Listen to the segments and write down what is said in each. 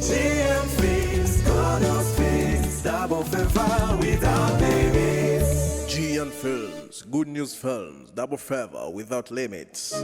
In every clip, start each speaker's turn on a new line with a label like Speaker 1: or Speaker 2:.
Speaker 1: GM Films, Godos Films, double favor without limits.
Speaker 2: GM Films, Good News Films, double favor without limits.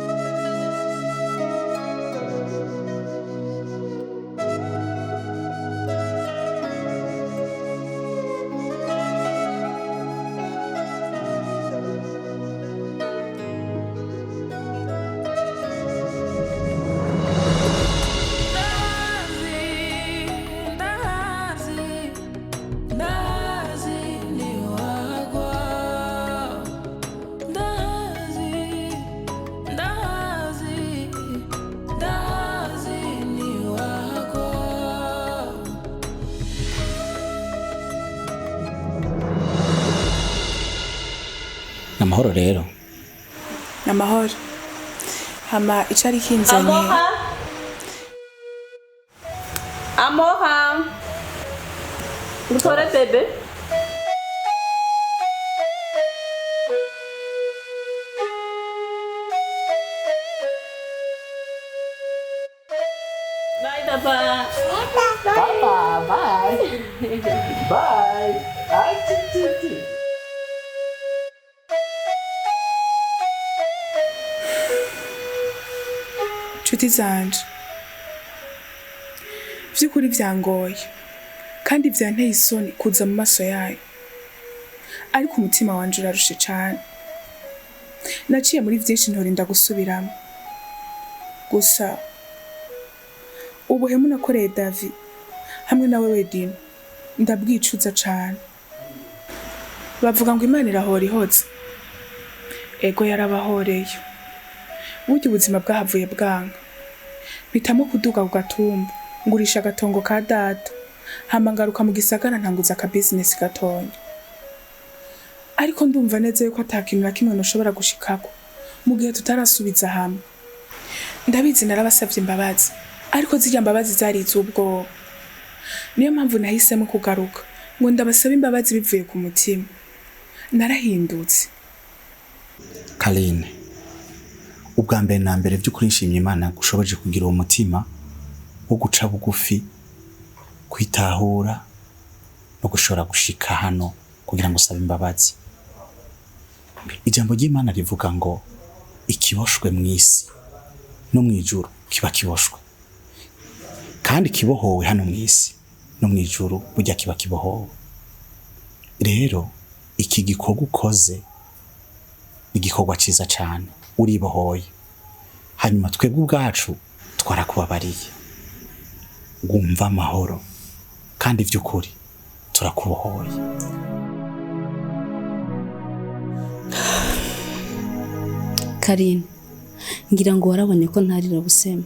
Speaker 3: Namahoro rero.
Speaker 4: Namahoro. Hama icari kinzanye.
Speaker 5: Amoha. Utore bebe. Bye papa.
Speaker 3: Papa, bye. Bye. Ai,
Speaker 4: Nshuti zanje, vy'ukuri vyangoye kandi vyanteye isoni kuza mu maso yayo, ariko umutima wanje urarushe cane. Naciye muri vyinshi ntorinda gusubiramo, gusa ubuhemu nakoreye Davi hamwe nawe Wedino ndabwicuza cane. Bavuga ngo Imana irahora ihoza, ego yarabahoreye. Burya ubuzima bwahavuye bwanka, mpitamo kuduga ku gatumba ngurisha agatongo ka data, hama ngaruka mu gisagara ntanguza aka business gatonya. Ariko ndumva neza yuko atakintu na kimwe noshobora gushikako mu gihe tutarasubiza hamwe. Ndabizi narabasavye imbabazi, ariko zirya mbabazi zari iz'ubwoba. Niyo mpamvu nahisemo kugaruka ngo ndabasaba imbabazi bivuye ku mutima. Narahindutse.
Speaker 3: Kaline, ubwa mbere na mbere by'ukuri nshimye Imana gushoboje kugira uwo mutima wo guca bugufi, kwitahura no gushobora gushika hano kugira ngo usabe imbabazi. Ijambo ry'Imana rivuga ngo ikiboshwe mw'isi no mw'ijuru kiba kiboshwe, kandi kibohowe hano mw'isi no mw'ijuru burya kiba kibohowe. Rero iki gikorwa ukoze igikorwa ciza cyane, uribohoye. Hanyuma twebwe ubwacu twarakubabariye, gumva amahoro, kandi vy'ukuri turakubohoye.
Speaker 5: Karine, ngira ngo warabonye ko ntarira busema.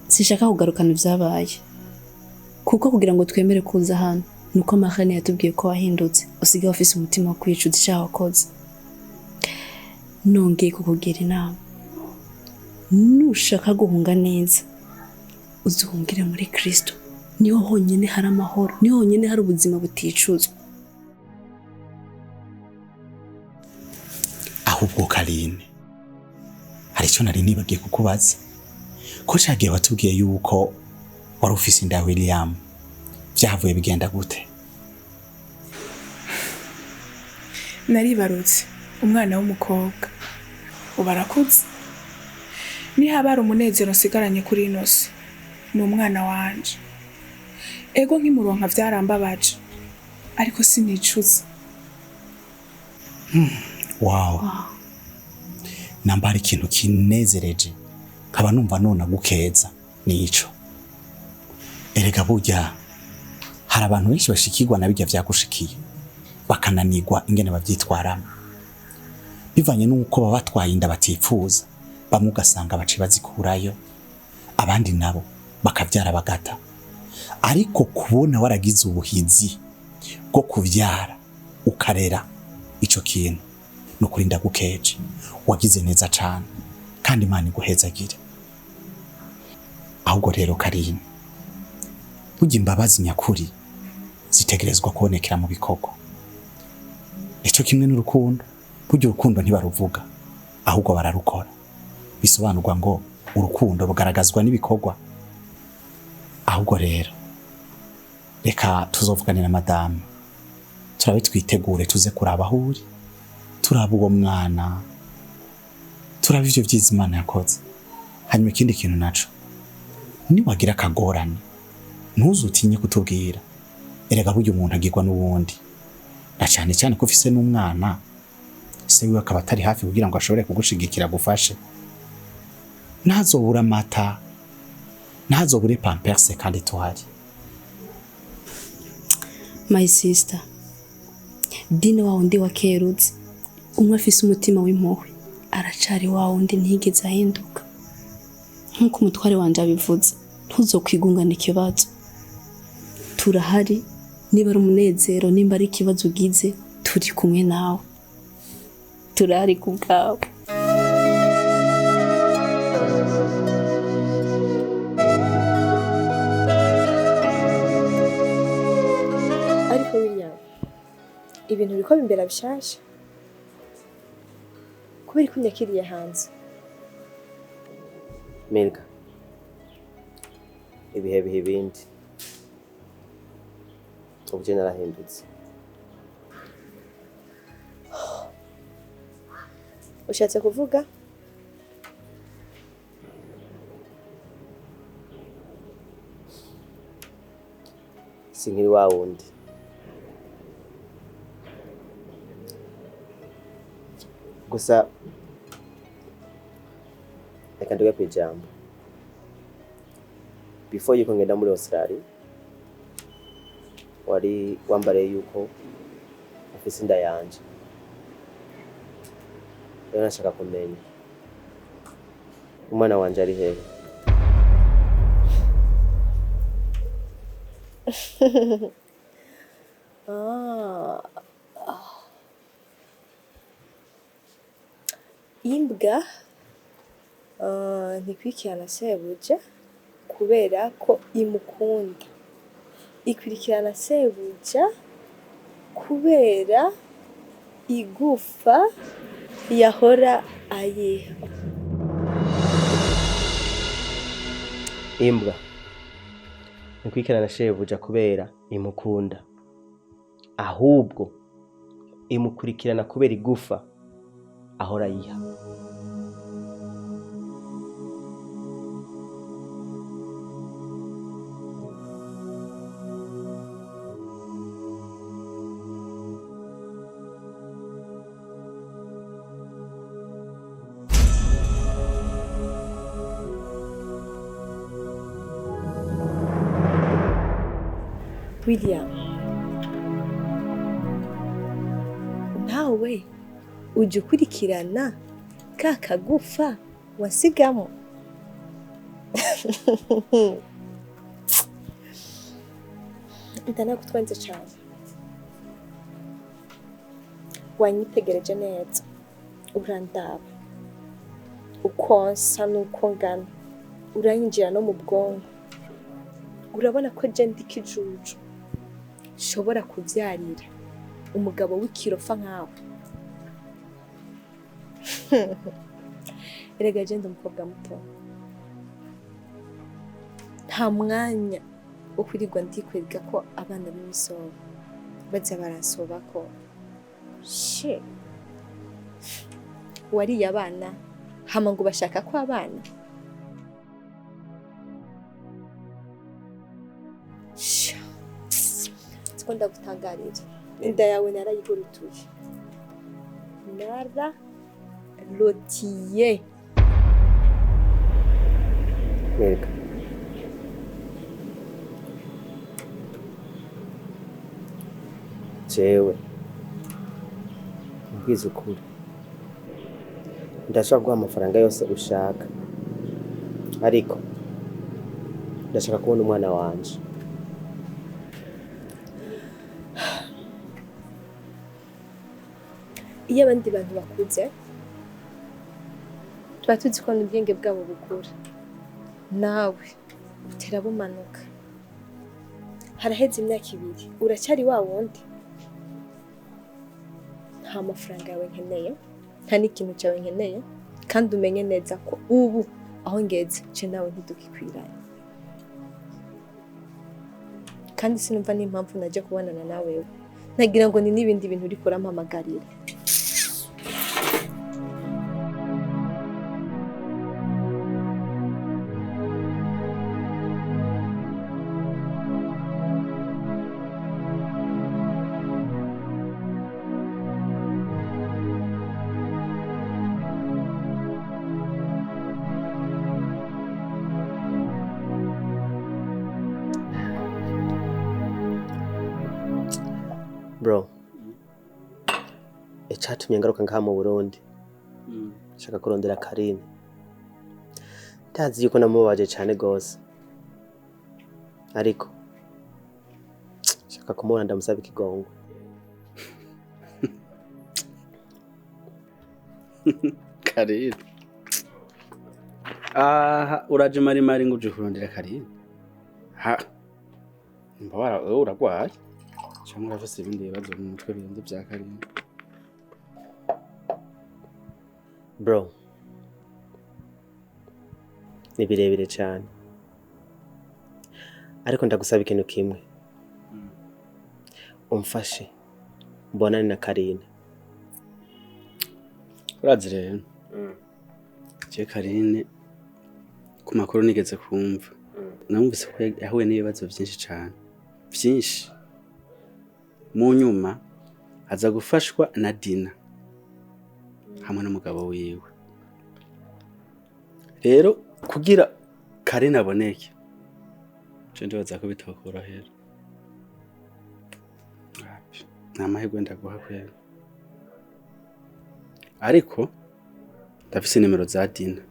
Speaker 5: Sishaka kugarukana ibyabaye, kuko kugira ngo twemere kuza hano nuko Mahane yatubwiye ko wahindutse, usigaye ufise umutima wo kwicuza icyaha wakoze. Nongeye kukugira inama, nushaka guhunga neza uzuhungire muri Kristo. Niho honyine hari amahoro, niho honyine hari ubuzima buticuzwa.
Speaker 3: Ahubwo Kaline, hari icyo nari nibagiye kukubaza, ko cagiye watubwiye yuko wari ufise inda ya William, vyavuye bigenda gute?
Speaker 4: Naribarutse umwana w'umukobwa, ubarakuze. Nihaba ari umunezero nsigaranye kuri ino si, ni umwana wanje. Ego nkimuronka vyarambabaje, ariko sinicuza.
Speaker 3: Wow. Nambara ikintu kinezereje, nkaba numva nona gukeza nico. Erega burya hari abantu benshi bashikirwa na bijya vyagushikiye, bakananirwa ingene bavyitwaramo, bivanye nuko baba batwaye inda batifuza. Bamwe ugasanga baci bazikurayo, abandi nabo bakavyara bagata. Ariko kubona waragize ubuhizi bwo kuvyara ukarera ico kintu, no kurinda gukeje, wagize neza cyane, kandi Imana iguhezagire. Ahubwo rero Kaline, burya imbabazi nyakuri zitegerezwa kubonekera mu bikorwa. Nicyo kimwe n'urukundo, burya urukundo ntibaruvuga, ahubwo bararukora. Bisobanurwa ngo urukundo bugaragazwa n'ibikorwa. ahubwo rero reka tuzovuganira madamu turabe twitegure tuze kuraba aho uri turaba uwo mwana turaba ivyo vyiza Imana yakoze. Hanyuma ikindi kintu naco niwagira akagorane ntuzutinye kutubwira, erega burya umuntu agirwa n'uwundi, na cyane cyane ko ufise n'umwana se wiwe akaba atari hafi kugira ngo ashobore kugushigikira gufashe. Ntazobura amata, ntazobure pamperse kandi tuhari.
Speaker 5: My sister, Dine wa wundi wakerutse, umwe afise umutima w'impuhwe, aracari wa wundi ntiyigeze ahinduka. Nkuko umutware wanje abivuze, ntuzokwigungana ikibazo. Turahari, niba ari umunezero, nimba ari ikibazo ugize, turi kumwe nawe. Turahari ku bwawe.
Speaker 6: Ariko William, ibintu biko bimbera bishasha. Kubera ko nyakiriye hanze.
Speaker 7: Milka, ibihe bindi ubuje narahindutse.
Speaker 6: Ushatse kuvuga?
Speaker 7: Sinkiri wa wundi. Gusa reka nduge kwijambo. Before yuko ngenda muri Australia, wari wambariye yuko ufise inda yanje. Rero nashaka kumenya umwana wanje ari hehe.
Speaker 6: Imbwa ntikwikirana sebuja kubera ko imukunda. Ikwirikirana sebuja kubera igufa yahora ayiha.
Speaker 7: Imbwa ntikwikirana shebuja kubera imukunda, ahubwo imukurikirana kubera igufa ahora ayiha.
Speaker 6: William, nawe uje ukurikirana ka kagufa wasigamo. Ndanagutwenze cyane. Wanyitegereje neza, urandaba, ukonsa nuko ngana, uranyinjira no mu bwonko. Urabona ko je ndi kijuju shobora kuvyarira umugabo w'ikirofa nkawe. Erega je ndi umukobwa muto, nta mwanya wo kurirwa ndikwega ko abana b'imisoro baza baransoba ko she wariye abana hama ngo bashaka ko abana. Ndagutangarira inda yawe narayigurutuye, nararotiye.
Speaker 7: Milka, jewe mbwiza ukuri, ndashaka guha amafaranga yose ushaka, ariko ndashaka kubona umwana wanje.
Speaker 6: Iyo abandi bantu bakuze tuba tuzi ko ubwenge bwabo bukura, nawe utera bumanuka. Haraheze imyaka 2 uracyari wa wundi. Nta mafaranga yawe nkeneye, nta n'ikintu cyawe nkeneye, kandi umenye neza ko ubu aho ngeze je nawe ntidukikwiranye. kandi sinumva n'impamvu najya kubonana nawe. Nagira ngo ni n'ibindi bintu uriko urampamagarira.
Speaker 7: Bro, icatumye ngaruka ngaha mu Burundi nshaka kurondera Karine. Ndazi yuko namubabaje cyane gose, ariko nshaka kumubona ndamusaba ikigongo.
Speaker 8: Karine uraje mari ngo uje kurondera Karine? Mbawara uragwaye cyangwa urafise ibindi bibazo mu mutwe birenze bya Karine?
Speaker 7: Bro, ni birebire cyane, ariko ndagusaba ikintu kimwe. Umfashe mbonane na Karine.
Speaker 8: Urazi rero je Karine ku makuru nigeze kumva, namvise ko yahuye n'ibibazo byinshi cyane, byinshi. Munyuma aza gufashwa na Dina hamwe n'umugabo wiwe. Rero kugira Karine aboneke, je ndibaza ko bitokorohera. Nta mahirwe ndaguha kwera, ariko ndafise nimero za Dina.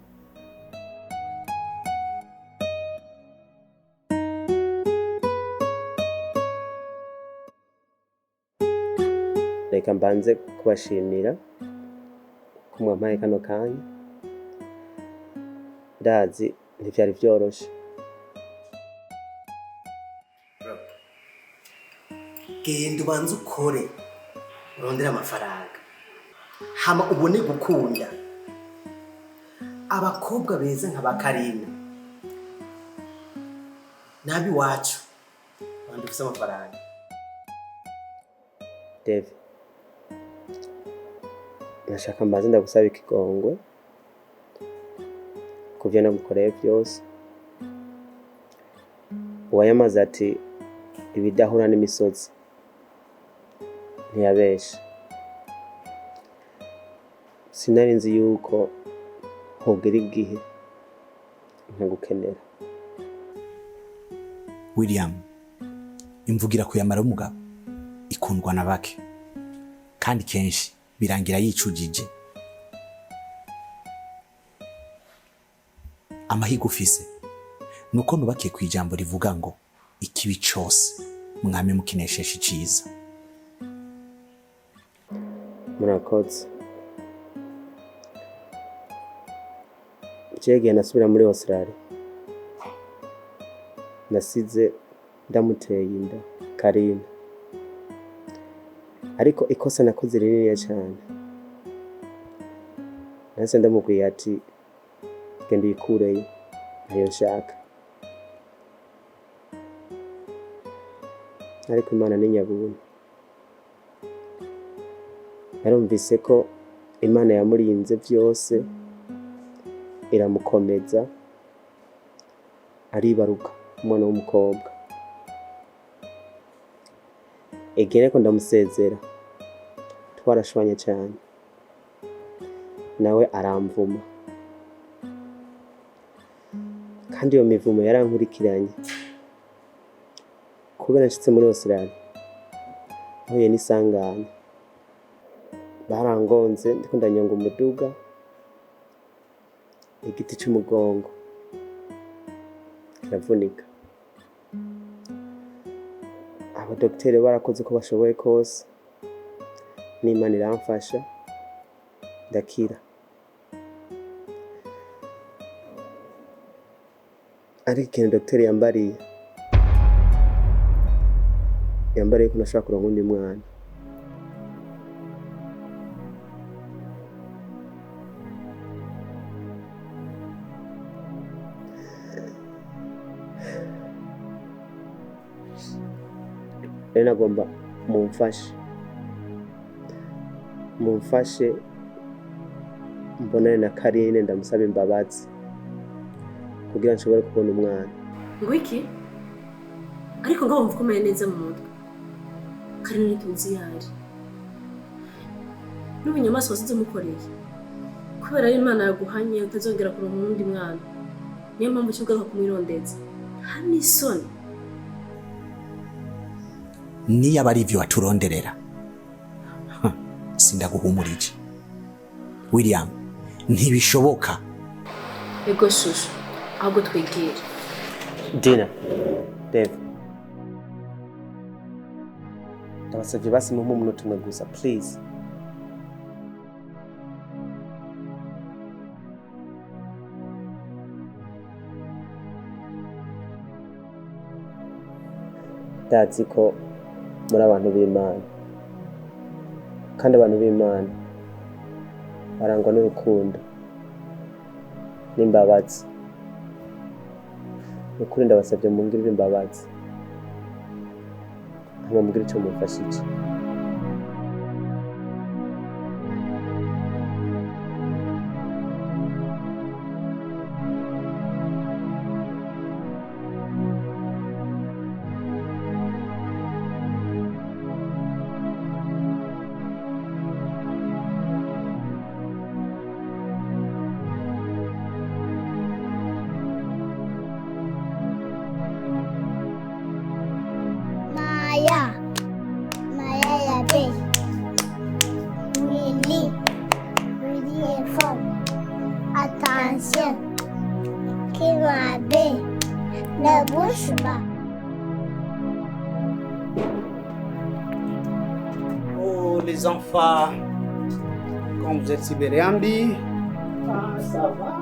Speaker 7: Reka mbanze kubashimira ko mwampaye kano kanya. Ndazi ntivyari vyoroshe.
Speaker 9: Genda ubanze ukore urondera amafaranga, hama ubone gukunda abakobwa beza nka Karine. Nabi wacu wandi ufise amafaranga.
Speaker 7: Dave, nashaka mbaze ndagusaba ikigongwe kuvyo nagukoreye byose. Uwayamaze ati ibidahura n'imisozi ntiyabesha. Sinari nzi yuko hogera igihe nkagukenera.
Speaker 3: William, imvugira kuyamara umugabo ikundwa na bake, kandi kenshi birangira yicujije. Amahigo ufise nuko nubakiye ku ijambo rivuga ngo ikibi cyose mwame mukineshesha iciza.
Speaker 7: Murakoze. Jege nasubira muri Australia, nasize ndamuteye inda Karine, ariko ikosa nakoze rinini cyane. Nase ndamubwiye ati genda yikureyo ntayo nshaka, ariko Imana ni nyabuntu. Narumvise ko Imana yamurinze byose, iramukomeza, aribaruka umwana w'umukobwa. Egere ko ndamusezera, twarashwanye cyane, nawe aramvuma, kandi iyo mivumo yarankurikiranye. Kubera nshitse muri Australia nahuye n'isanganya, barangonze ndiko ndanyonga umuduga, igiti cy'umugongo kiravunika. Abadokiteri barakoze ko bashoboye kose, n'Imana iramfasha ndakira. Ariko ikintu dokiteri yambariye ko nashaka kuronka undi mwana. rero nagomba mumfashe mbonane na Karine ndamusaba imbabazi kugira nshobore kubona umwana.
Speaker 5: ngo iki ariko ngaho wumva ukomeye neza mu mutwe Karine tuzi yari n'ubunyamaswa wasize umukoreye kubera ari Imana yaguhanye utazongera kuronka undi mwana niyo mpamvu cyugaruka kumwirondeza hani isoni
Speaker 3: niyo aba ari ivyo waturonderera sindaguhumurije William ntibishoboka.
Speaker 5: ego shusho ahubwo twigire
Speaker 7: Dina, Dave, ndabasavye basi mu munota umwe gusa please. Ndazi ko muri abantu b'Imana kandi abantu b'Imana barangwa n'urukundo n'imbabazi. Ukuri ndabasabye mungirire imbabazi hama mugire icyo mumfashije.
Speaker 10: Maya ya be. Muri fort. Attention. Qui m'a be. Ne bouge pas.
Speaker 11: Oh les enfants, comme vous êtes si béréambi, ça va.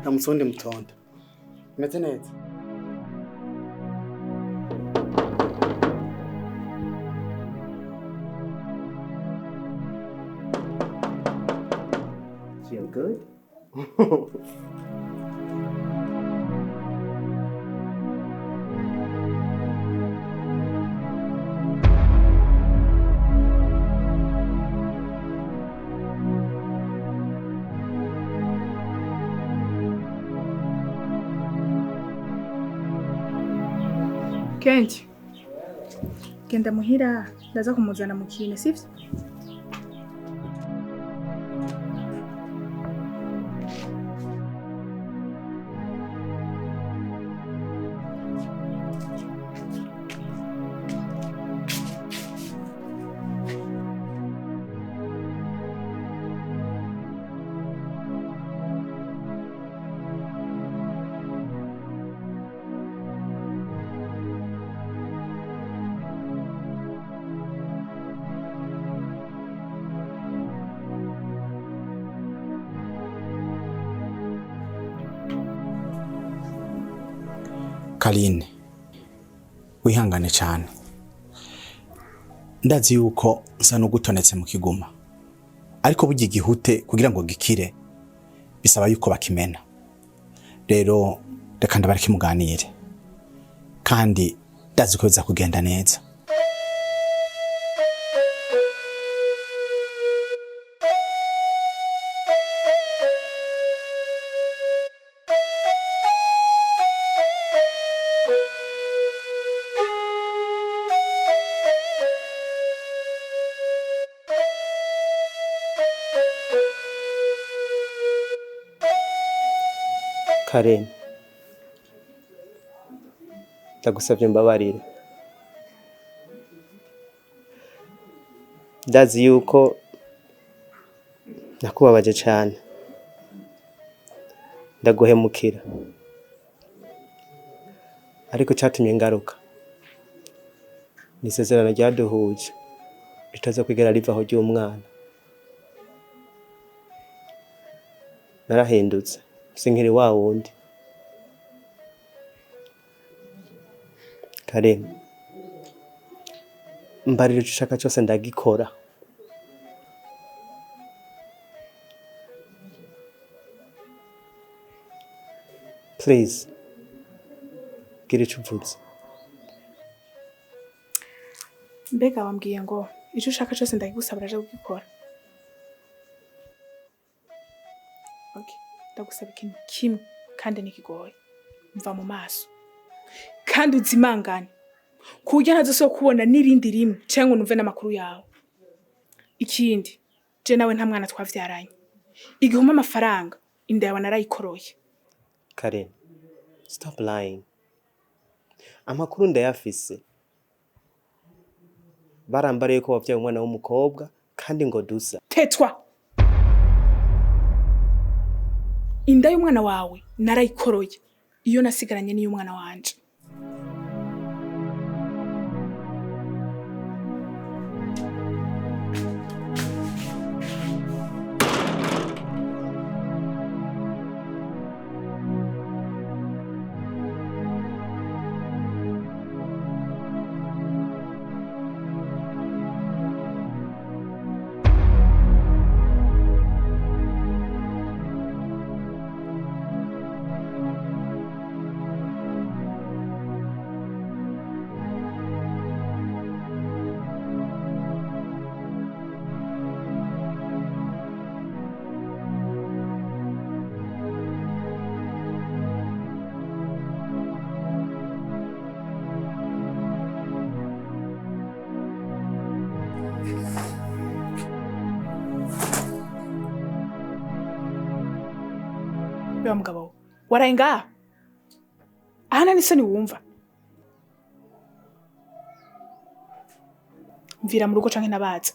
Speaker 11: Ndamusundi mutonda. Meze neza.
Speaker 7: Feel good?
Speaker 4: Kenshi genda muhira ndaza kumuzana mu kintu sivyo?
Speaker 3: Karine wihangane cyane, ndazi yuko nsa n'ugutonetse mu kiguma, ariko burya igihute kugira ngo gikire bisaba yuko bakimena. Rero reka ndabareke muganire, kandi ndazi ko biza kugenda neza.
Speaker 7: Karen, ndagusabye mbabarira. Ndazi yuko nakubabaje cyane, ndaguhemukira, ariko cyatumye ngaruka ni isezerano ryaduhuje ritaza kwigera rivaho ry'umwana. Narahindutse sinkiri wa wundi. Karen, mbarira icyo ushaka cyose ndagikora, Please. Gira ico uvuze.
Speaker 4: Mbega wambwiye ngo ico ushaka cyose ndagusaba uraje kugikora. Okay, ndagusaba ikintu kimwe kandi nikigoye. Mva mu maso. Kandi uzimangane. Kugira ntazo kubona nirindi rimwe cyangwa numve n'amakuru yawe. Ikindi, je nawe nta mwana twavyaranye. Igihuma amafaranga inda yawe narayikoroye.
Speaker 7: Karen, stop lying. Amakuru ndayafise. Barambariye ko wavyaye umwana w'umukobwa kandi ngo dusa.
Speaker 4: Tetwa. Inda y'umwana wawe narayikoroye. Iyo nasigaranye niyo umwana wanje. Bewa mugabo, warayenga? Ahana nisoni wumva. Mvira mu rugo canke nabaza.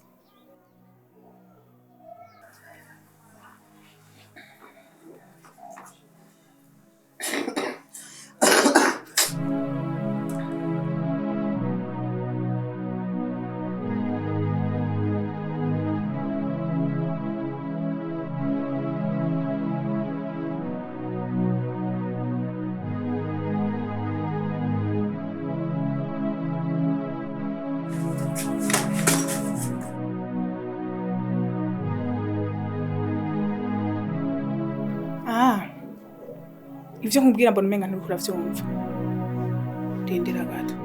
Speaker 4: Ivyo nkubwira mbona umenga nturiko uravyumva. Rindira gato.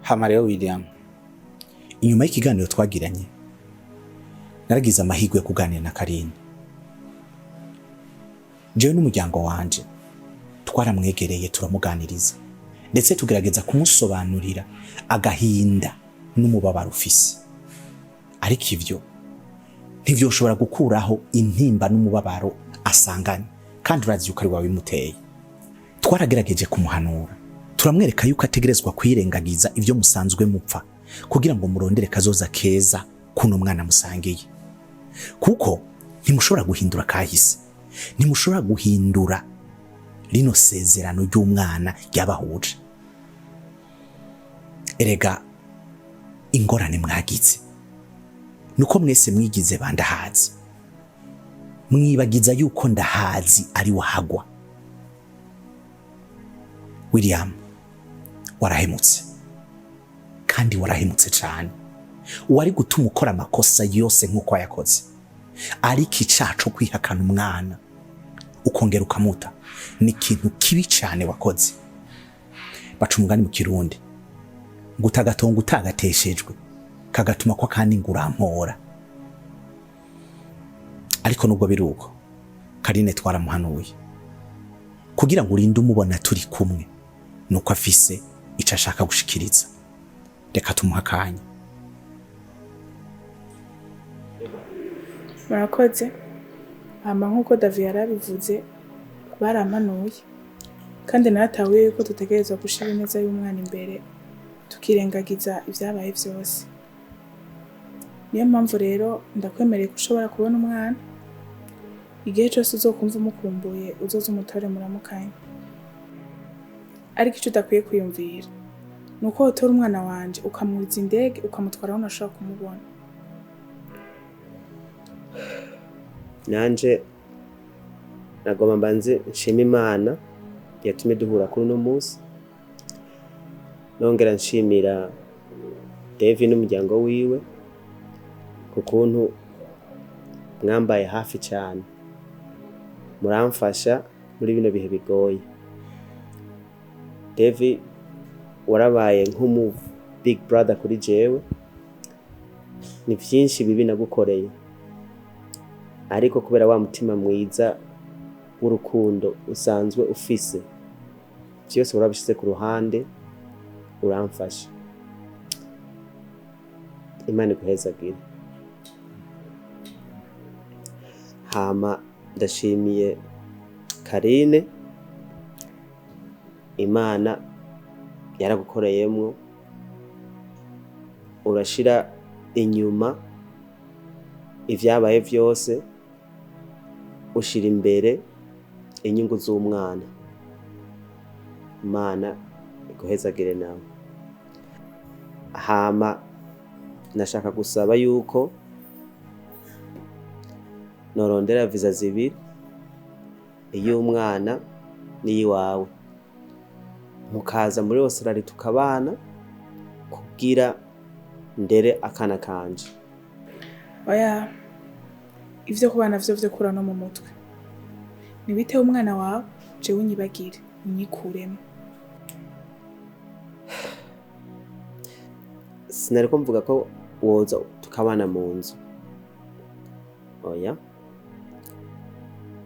Speaker 3: Hama rero William, inyuma y'ikiganiro twagiranye naragize amahirwe yo kuganira na Karine. Jewe n'umuryango wanje twaramwegereye turamuganiriza ndetse tugerageza kumusobanurira agahinda n'umubabaro ufise. Ariko ivyo ntivyoshobora gukuraho intimba n'umubabaro asanganye kandi urazi yuko ari wawe bimuteye. Twaragerageje kumuhanura, turamwereka yuko ategerezwa kwirengagiza ivyo musanzwe mupfa kugira ngo murondere kazoza keza kuno mwana musangiye. Kuko ntimushobora guhindura kahise, ntimushobora guhindura rino sezerano ry'umwana ryabahuje. Erega ingorane mwagize nuko mwese mwigize bandahazi. mwibagiza yuko Ndahazi ari wahagwa. William, warahemutse kandi warahemutse cyane. Wari gutuma ukora amakosa yose nk'uko yakoze, ariko icaco kwihakana umwana ukongera ukamuta ni ikintu kibi cyane wakoze. Baca umugani mu Kirundi ngo utagatonga utagateshejwe kagatuma kwa kandi ngurampora. Ariko nubwo biruko Karine twaramuhanuye kugira ngo urinde umubona turi kumwe, nuko afise ico ashaka gushikiriza. Reka tumuha akanya.
Speaker 4: Murakoze. Hama nk'uko Davi yarabivuze barampanuye, kandi naratahuye yuko dutegerezwa gushira ineza y'umwana imbere tukirengagiza ibyabaye byose. Niyo mpamvu rero ndakwemereye ko ushobora kubona umwana igihe cyose uzokumva umukumbuye, uzoza umutore muramukanya. Ariko icyo udakwiye kwiyumvira nuko utora umwana wanje ukamuriza indege ukamutwara aho nashaka kumubona.
Speaker 7: Nanje nagomba mbanze nshima Imana yatumye duhura kuri uno munsi, nongera nshimira David n'umuryango wiwe kukuntu mwambaye hafi cyane, muramfasha muri bino bihe bigoye. David warabaye nk'umu big brother kuri jewe, ni byinshi bibi nagukoreye, ariko kubera wa mutima mwiza w'urukundo usanzwe ufise, byose urabishize ku ruhande uramfasha. Imana iguhezagire. Hama ndashimiye Karine, Imana yaragukoreyemwo, urashira inyuma ivyabaye vyose, ushira imbere inyungu z'umwana. Imana iguhezagire nawe. Hama nashaka gusaba yuko norondera visa zibiri, iy'umwana n'iyiwawe, mukaza muri Australia tukabana kugira ndere akana kanje.
Speaker 4: Oya, ivyo kubana vyo kura no mu mutwe. Nibite umwana wawe jewe unyibagire unyikuremo.
Speaker 7: Sinari ko mvuga ko woza tukabana mu nzu. Oya,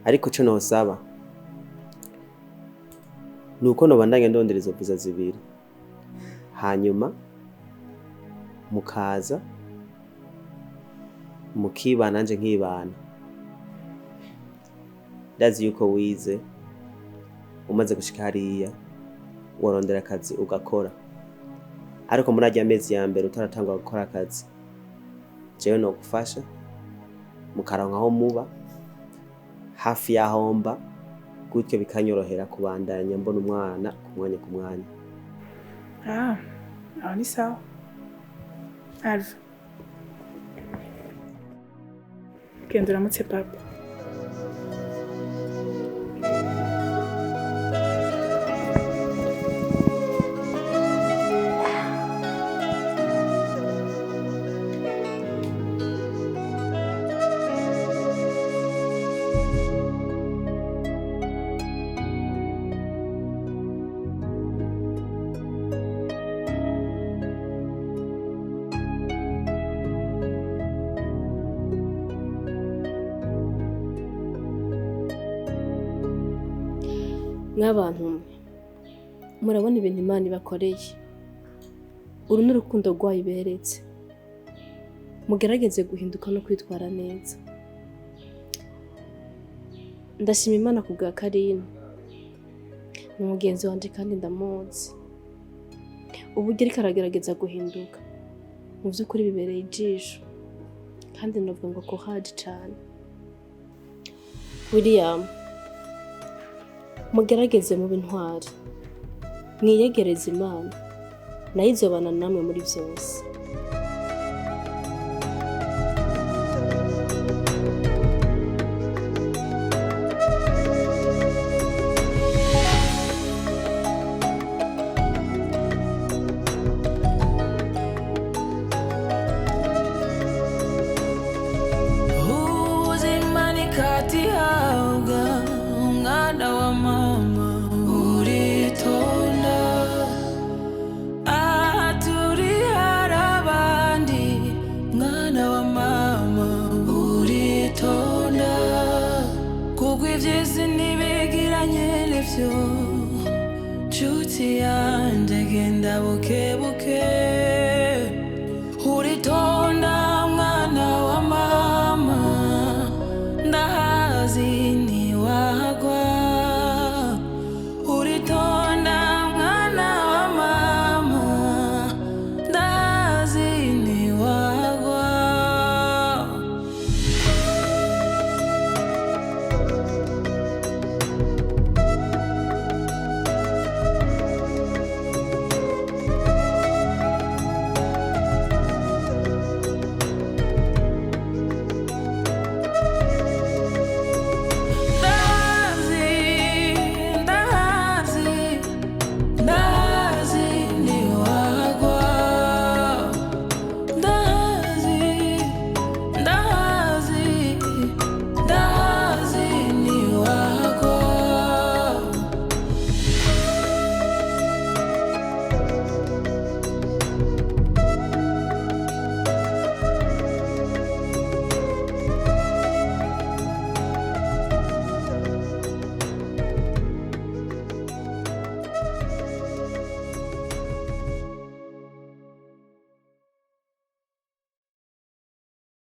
Speaker 7: ariko cyo nosaba nuko nobandanya ndondera izo visa zibiri, hanyuma mukaza mukibana nanje nkibana. Ndazi yuko wize umaze gushika hariya warondera akazi ugakora, ariko muri ajya amezi ya mbere utaratangwa gukora akazi, jewe no gufasha mukaronka aho muba hafi yaho mba, gutyo bikanyorohera kubandanya mbona umwana ku mwanya.
Speaker 4: Aho ni sawa. Alva, genda uramutse papa.
Speaker 5: Nk'abantu murabona ibintu Imana ibakoreye, uru n'urukundo rwayo iberetse. Mugerageze guhinduka no kwitwara neza. Ndashima Imana kubwa Karine, ni mugenzi wanje kandi ndamuzi. Uburyo ariko aragerageza guhinduka mu by'ukuri bibereye ijisho, kandi ndavuga ngo ko haje cyane. William, mugerageze mu bintwari, mwiyegereze Imana, nayo izobana namwe muri byose.
Speaker 12: kati yao